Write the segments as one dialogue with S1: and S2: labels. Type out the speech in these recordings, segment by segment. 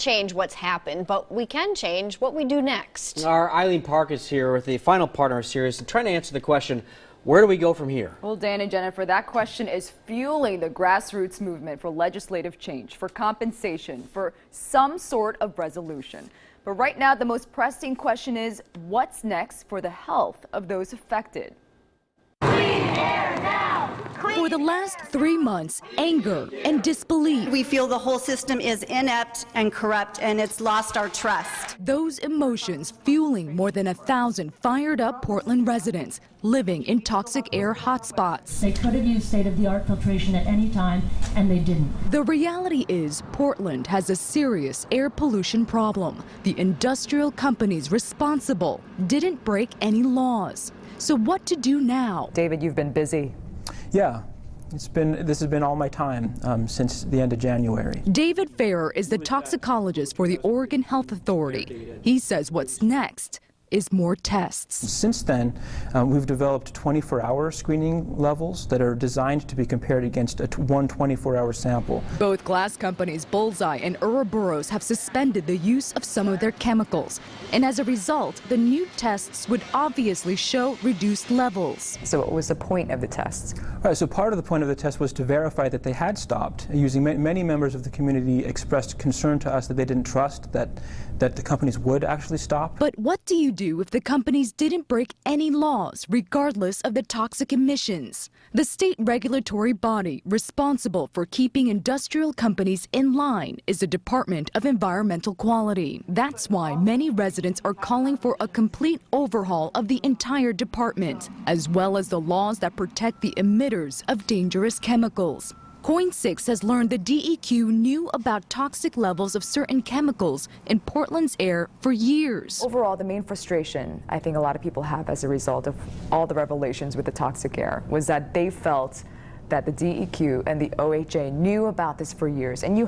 S1: Change what's happened, but we can change what we do next.
S2: Our Eileen Park is here with the final part of our series and trying to answer the question, where do we go from here?
S3: Well, Dan and Jennifer, that question is fueling the grassroots movement for legislative change, for compensation, for some sort of resolution. But right now, the most pressing question is, what's next for the health of those affected?
S4: For the last 3 months, anger and disbelief.
S5: We feel the whole system is inept and corrupt, and it's lost our trust.
S4: Those emotions fueling more than 1,000 fired up Portland residents living in toxic air hotspots.
S6: They could have used state-of-the-art filtration at any time, and they didn't.
S4: The reality is Portland has a serious air pollution problem. The industrial companies responsible didn't break any laws. So what to do now?
S3: David, you've been busy.
S7: Yeah, this has been all my time since the end of January.
S4: David Farrer is the toxicologist for the Oregon Health Authority. He says what's next is more tests.
S7: Since then, we've developed 24-hour screening levels that are designed to be compared against one 24-hour sample.
S4: Both glass companies Bullseye and Ouroboros have suspended the use of some of their chemicals. And as a result, the new tests would obviously show reduced levels.
S3: So what was the point of the tests?
S7: Right, so part of the point of the test was to verify that they had stopped. Many members of the community expressed concern to us that they didn't trust that the companies would actually stop.
S4: But what do you do if the companies didn't break any laws, regardless of the toxic emissions? The state regulatory body responsible for keeping industrial companies in line is the Department of Environmental Quality. That's why many residents are calling for a complete overhaul of the entire department, as well as the laws that protect the emitters of dangerous chemicals. Coin 6 has learned the DEQ knew about toxic levels of certain chemicals in Portland's air for years.
S3: Overall, the main frustration I think a lot of people have as a result of all the revelations with the toxic air was that they felt that the DEQ and the OHA knew about this for years, and you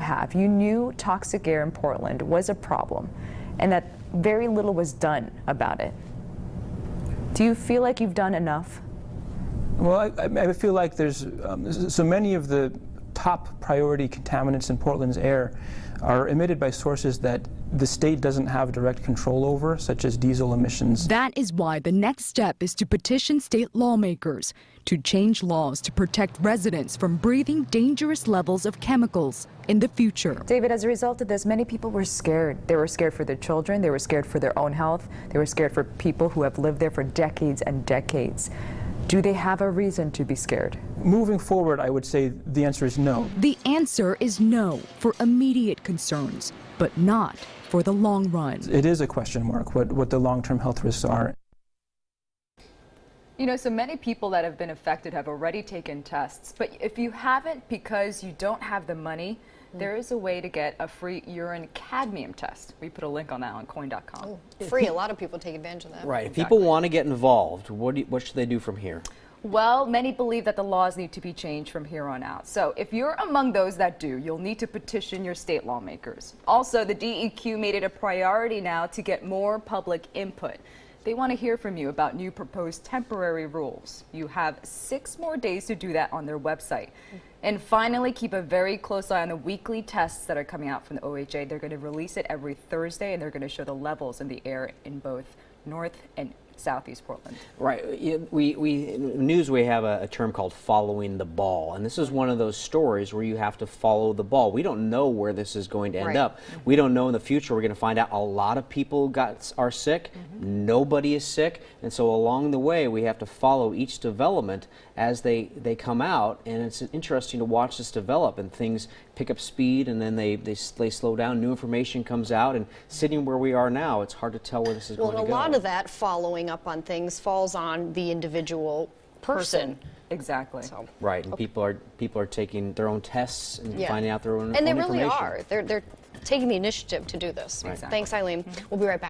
S3: knew toxic air in Portland was a problem and that very little was done about it. Do you feel like you've done enough?
S7: Well, I feel like there's so many of the top priority contaminants in Portland's air are emitted by sources that the state doesn't have direct control over, such as diesel emissions.
S4: That is why the next step is to petition state lawmakers to change laws to protect residents from breathing dangerous levels of chemicals in the future.
S3: David, as a result of this, many people were scared. They were scared for their children, they were scared for their own health, they were scared for people who have lived there for decades and decades. Do they have a reason to be scared?
S7: Moving forward, I would say the answer is no.
S4: The answer is no for immediate concerns, but not for the long run.
S7: It is a question mark what the long-term health risks are.
S3: You know, so many people that have been affected have already taken tests, but if you haven't because you don't have the money, there is a way to get a free urine cadmium test. We put a link on that on coin.com.
S1: Oh, free. A lot of people take advantage of that.
S2: Right. If people want to get involved, what should they do from here?
S3: Well, many believe that the laws need to be changed from here on out. So if you're among those that do, you'll need to petition your state lawmakers. Also, the DEQ made it a priority now to get more public input. They want to hear from you about new proposed temporary rules. You have 6 more days to do that on their website. And finally, keep a very close eye on the weekly tests that are coming out from the OHA. They're going to release it every Thursday, and they're going to show the levels in the air in both North and Southeast Portland.
S2: Right. In news we have a term called following the ball, and this is one of those stories where you have to follow the ball. We don't know where this is going to end up. We don't know in the future. We're going to find out a lot of people are sick. Nobody is sick, and so along the way we have to follow each development as they come out, and it's interesting to watch this develop and things pick up speed, and then they slow down. New information comes out, and sitting where we are now, it's hard to tell where this is going to go.
S1: Well, a lot of that following up on things falls on the individual person.
S3: Exactly.
S1: So,
S2: right, and people are taking their own tests and finding out their own
S1: and they
S2: own
S1: really
S2: information.
S1: are. They're taking the initiative to do this.
S2: Right.
S1: Thanks, Eileen. We'll be right back.